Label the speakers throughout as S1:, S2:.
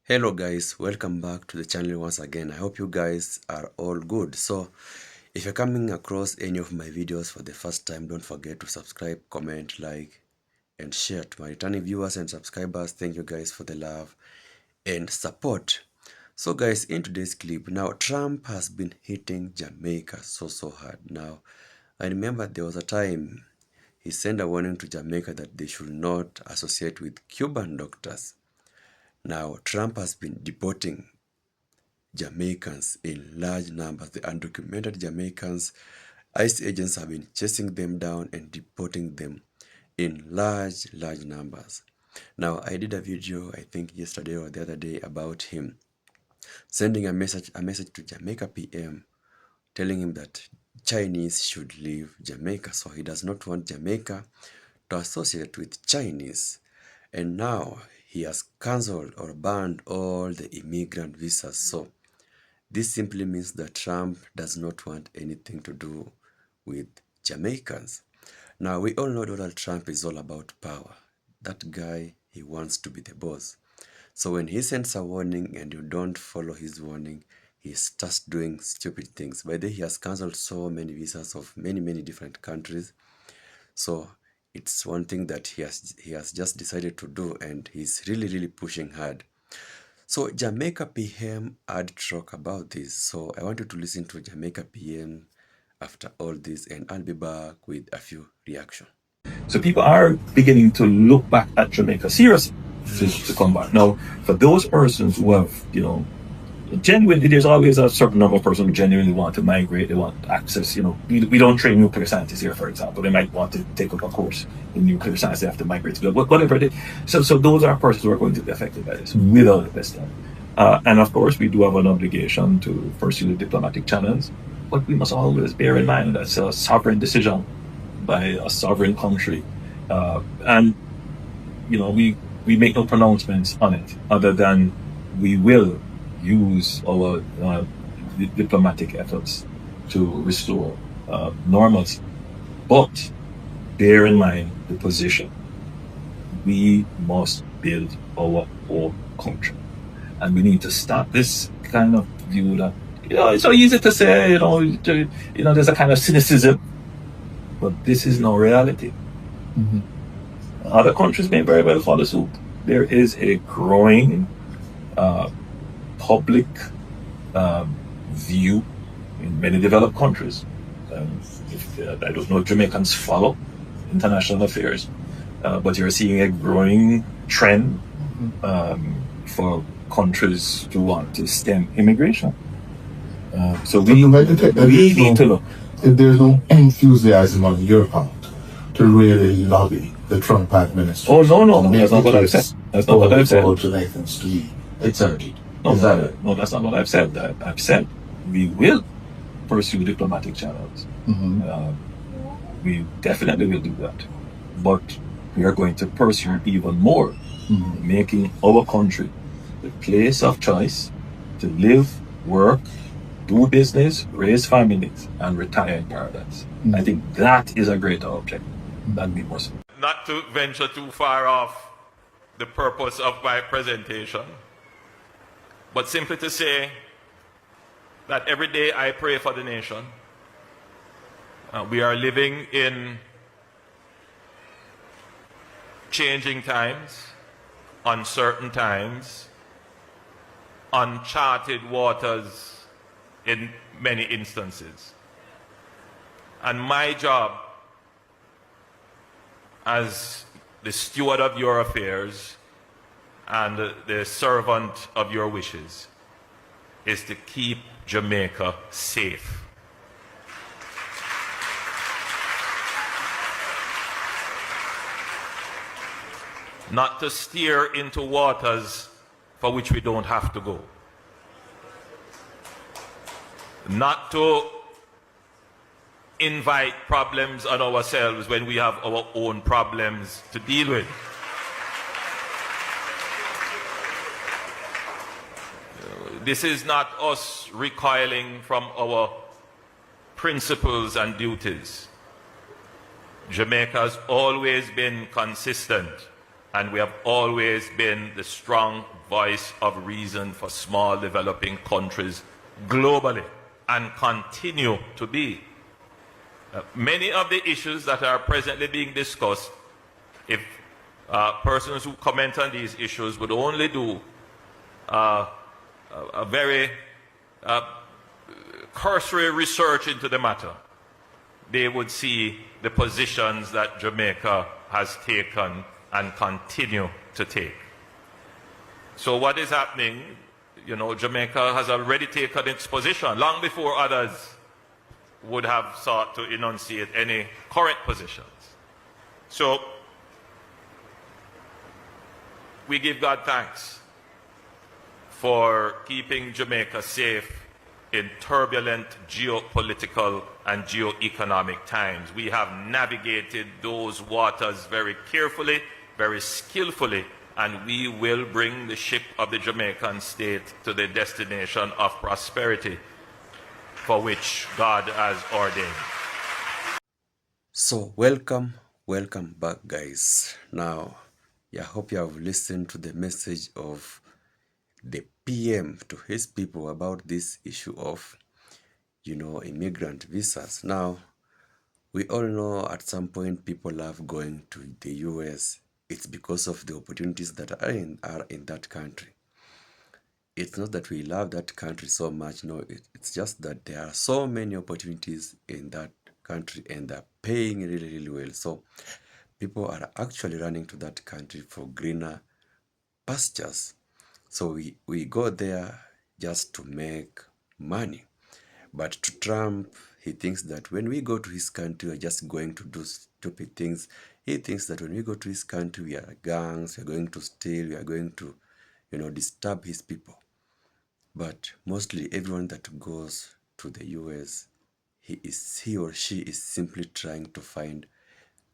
S1: Hello guys, welcome back to the channel once again. I hope you guys are all good. So if you're coming across any of my videos for the first time, don't forget to subscribe, comment, like and share. To my returning viewers and subscribers, thank you guys for the love and support. So guys, in today's clip, now Trump has been hitting Jamaica so hard. Now I remember there was a time he sent a warning to Jamaica that they should not associate with Cuban doctors. Now Trump has been deporting Jamaicans in large numbers. The undocumented Jamaicans, ICE agents have been chasing them down and deporting them in large numbers. Now, I did a video, I think yesterday or the other day, about him sending a message to Jamaica PM, telling him that Chinese should leave Jamaica. So he does not want Jamaica to associate with Chinese. And now he has cancelled or banned all the immigrant visas. So this simply means that Trump does not want anything to do with Jamaicans. Now, we all know Donald Trump is all about power. That guy, he wants to be the boss. So when he sends a warning and you don't follow his warning, he starts doing stupid things. By the way, he has cancelled so many visas of many different countries. So it's one thing that he has just decided to do, and he's really pushing hard. So Jamaica PM had talk about this. So I want you to listen to Jamaica PM after all this, and I'll be back with a few reactions.
S2: So people are beginning to look back at Jamaica seriously to come back. Now, for those persons who have, genuinely, there's always a certain number of persons who genuinely want to migrate, they want access. We don't train nuclear scientists here, for example. They might want to take up a course in nuclear science, they have to migrate to whatever it is. So those are persons who are going to be affected by this without a question. And of course, we do have an obligation to pursue the diplomatic channels, but we must always bear in mind that's a sovereign decision by a sovereign country. And we make no pronouncements on it, other than we will use our diplomatic efforts to restore normalcy. But bear in mind the position. We must build our own country. And we need to stop this kind of view that, it's so easy to say, there's a kind of cynicism, but this is no reality. Mm-hmm. Other countries may very well follow suit. There is a growing public view in many developed countries. I don't know if Jamaicans follow international affairs, but you're seeing a growing trend for countries to want to stem immigration. So we need to look.
S3: If there's no enthusiasm on your part to really lobby the Trump administration.
S2: Oh, no, that's not what I've said. That's not what I've said.
S3: Jamaicans to leave. Exactly.
S2: No, that's not what I've said. I've said we will pursue diplomatic channels. Mm-hmm. We definitely will do that. But we are going to pursue even more, making our country the place of choice to live, work, do business, raise families, and retire in paradise. I think that is a greater objective than we must.
S4: Not to venture too far off the purpose of my presentation, but simply to say that every day I pray for the nation. We are living in changing times, uncertain times, uncharted waters in many instances. And my job as the steward of your affairs and the servant of your wishes is to keep Jamaica safe. Not to steer into waters for which we don't have to go. Not to invite problems on ourselves when we have our own problems to deal with. This is not us recoiling from our principles and duties. Jamaica has always been consistent and we have always been the strong voice of reason for small developing countries globally and continue to be. Many of the issues that are presently being discussed, if persons who comment on these issues would only do a very cursory research into the matter, they would see the positions that Jamaica has taken and continue to take. So what is happening, you know, Jamaica has already taken its position long before others would have sought to enunciate any current positions. So we give God thanks for keeping Jamaica safe in turbulent geopolitical and geoeconomic times. We have navigated those waters very carefully, very skillfully, and we will bring the ship of the Jamaican state to the destination of prosperity for which God has ordained.
S1: So welcome back, guys. Now, I hope you have listened to the message of the PM to his people about this issue of, you know, immigrant visas. Now, we all know at some point people love going to the US. It's because of the opportunities that are in that country. It's not that we love that country so much, no, it's just that there are so many opportunities in that country and they're paying really, really well. So people are actually running to that country for greener pastures. So we go there just to make money. But to Trump, he thinks that when we go to his country, we're just going to do stupid things. He thinks that when we go to his country, we are gangs, we are going to steal, we are going to, you know, disturb his people. But mostly everyone that goes to the US, he or she is simply trying to find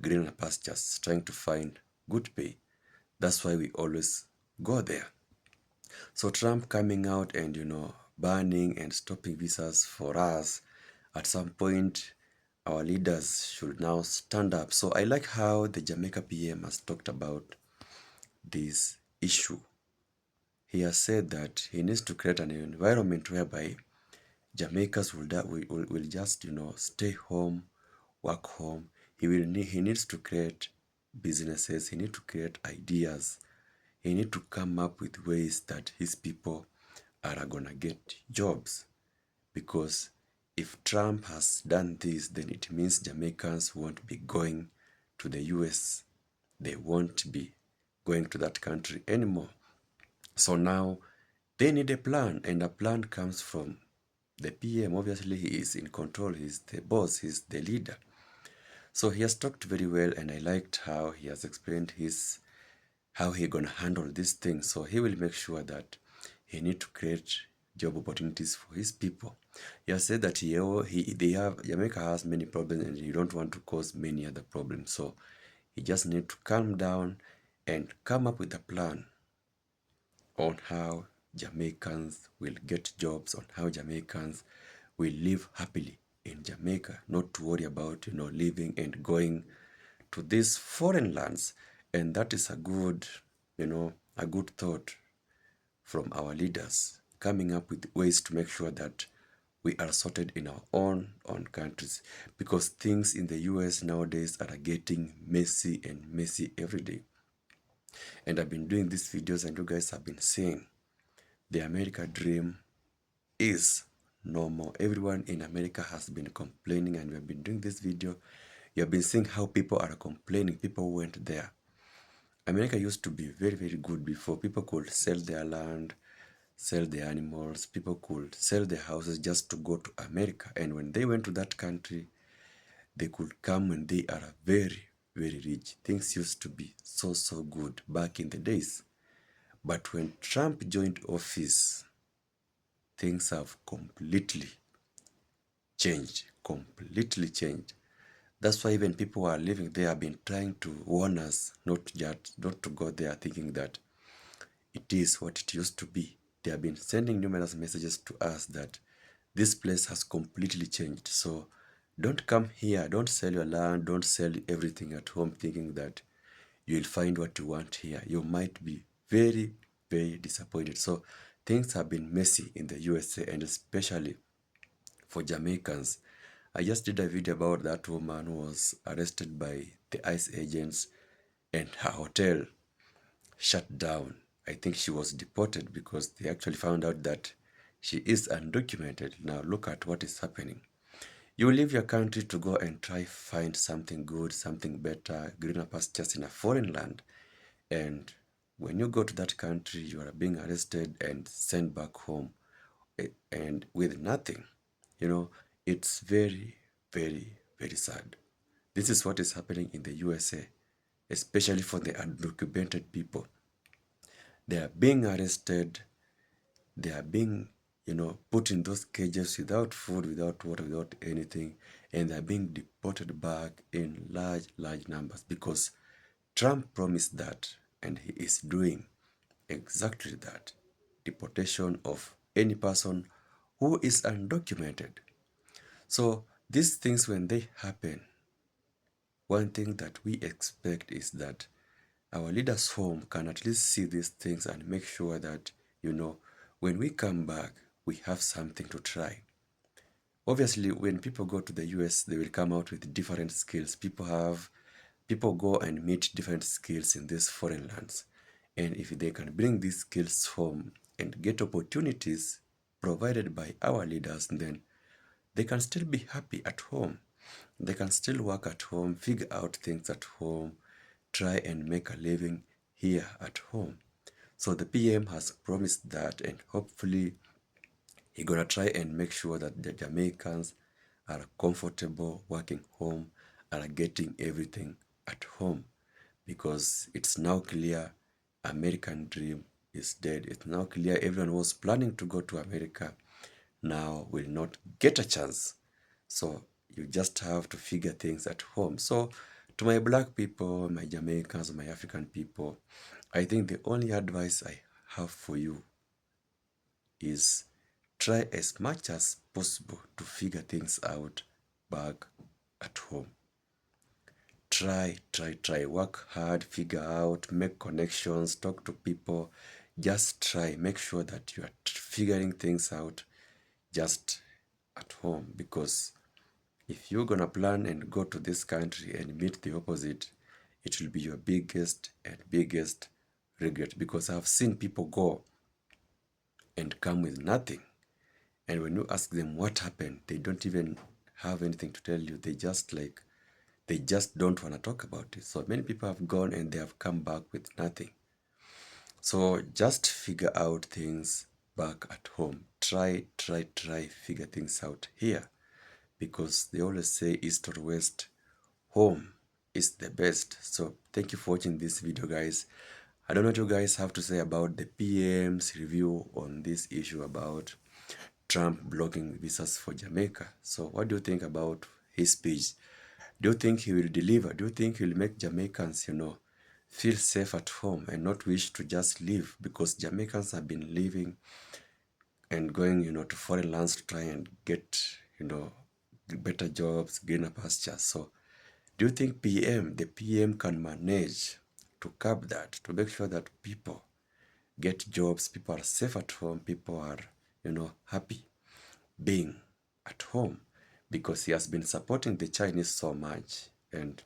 S1: greener pastures, trying to find good pay. That's why we always go there. So Trump coming out and, you know, banning and stopping visas for us, at some point our leaders should now stand up. So I like how the Jamaica PM has talked about this issue. He has said that he needs to create an environment whereby Jamaicans will just, you know, stay home, work home. He needs to create businesses. He needs to create ideas. He needs to come up with ways that his people are gonna get jobs. Because if Trump has done this, then it means Jamaicans won't be going to the US. They won't be going to that country anymore. So now they need a plan, and a plan comes from the PM. Obviously, he is in control. He's the boss. He's the leader. So he has talked very well, and I liked how he has explained how he's gonna handle this thing. So he will make sure that he need to create job opportunities for his people. He has said that Jamaica has many problems, and he don't want to cause many other problems. So he just need to calm down and come up with a plan on how Jamaicans will get jobs, on how Jamaicans will live happily in Jamaica, not to worry about, you know, living and going to these foreign lands. And that is a good, you know, a good thought from our leaders, coming up with ways to make sure that we are sorted in our own countries, because things in the US nowadays are getting messy and messy every day. And I've been doing these videos and you guys have been saying the America dream is no more. Everyone in America has been complaining, and we have been doing this video. You have been seeing how people are complaining. People went there. America used to be very, very good before. People could sell their land, sell their animals. People could sell their houses just to go to America. And when they went to that country, they could come when they are very, very rich. Things used to be so, so good back in the days. But when Trump joined office, things have completely changed. That's why even people who are living there have been trying to warn us not to go there, thinking that it is what it used to be. They have been sending numerous messages to us that this place has completely changed. So don't come here, don't sell your land, don't sell everything at home thinking that you'll find what you want here. You might be very, very disappointed. So things have been messy in the USA, and especially for Jamaicans. I just did a video about that woman who was arrested by the ICE agents and her hotel shut down. I think she was deported because they actually found out that she is undocumented. Now look at what is happening. You leave your country to go and try find something good, something better, greener pastures in a foreign land. And when you go to that country, you are being arrested and sent back home and with nothing. You know, it's very, very, very sad. This is what is happening in the USA, especially for the undocumented people. They are being arrested, they are being, put in those cages without food, without water, without anything, and they are being deported back in large, large numbers because Trump promised that, and he is doing exactly that. Deportation of any person who is undocumented. So these things, when they happen, one thing that we expect is that our leaders home can at least see these things and make sure that, when we come back, we have something to try. Obviously, when people go to the US, they will come out with different skills. People go and meet different skills in these foreign lands. And if they can bring these skills home and get opportunities provided by our leaders, then they can still be happy at home. They can still work at home, figure out things at home, try and make a living here at home. So the PM has promised that, and hopefully he's gonna try and make sure that the Jamaicans are comfortable working home, are getting everything at home, because it's now clear American dream is dead. It's now clear everyone was planning to go to America now will not get a chance. So you just have to figure things at home. So to my black people, my Jamaicans, my African people, I think the only advice I have for you is try as much as possible to figure things out back at home. Try, work hard, figure out, make connections, talk to people. Just try, make sure that you are figuring things out just at home, because if you're gonna plan and go to this country and meet the opposite, it will be your biggest and biggest regret, because I've seen people go and come with nothing. And when you ask them what happened, they don't even have anything to tell you. They just don't want to talk about it. So many people have gone and they have come back with nothing. So just figure out things back at home. Try, figure things out here. Because they always say east or west, home is the best. So thank you for watching this video, guys. I don't know what you guys have to say about the PM's review on this issue about Trump blocking visas for Jamaica. So what do you think about his speech? Do you think he will deliver? Do you think he will make Jamaicans, feel safe at home and not wish to just leave? Because Jamaicans have been leaving and going, to foreign lands to try and get, better jobs, greener pastures. So do you think the PM can manage to curb that, to make sure that people get jobs, people are safe at home, people are, happy being at home? Because he has been supporting the Chinese so much, and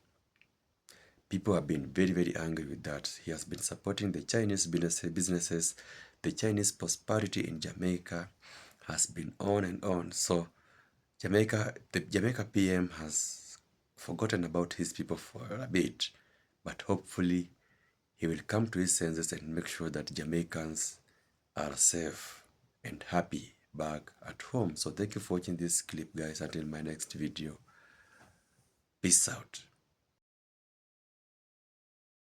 S1: people have been very, very angry with that. He has been supporting the Chinese businesses. The Chinese prosperity in Jamaica has been on and on. So the Jamaica PM has forgotten about his people for a bit, but hopefully he will come to his senses and make sure that Jamaicans are safe and happy back at home. So thank you for watching this clip, guys. Until my next video, peace out.